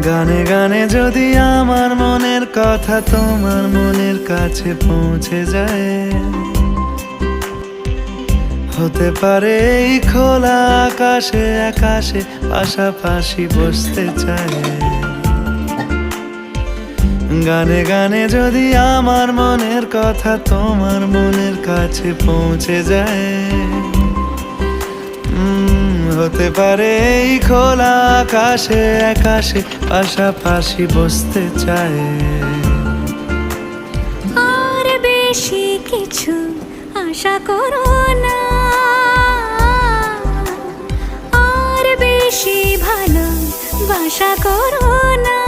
গানে গানে যদি আমার মনের কথা তোমার মনের কাছে পৌঁছে যায়, হতে পারে এই খোলা আকাশে আকাশে পাশাপাশি বসতে চায়। গানে গানে যদি আমার মনের কথা তোমার মনের কাছে পৌঁছে যায়, হতে পারে এই খোলা আকাশে আকাশে পাশাপাশি বসতে চায়। আর বেশি কিছু আশা করো না, আর বেশি ভালোবাসা করো না।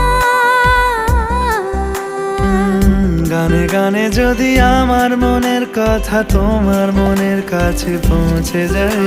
গানে গানে যদি আমার মনের কথা তোমার মনের কাছে পৌঁছে যায়,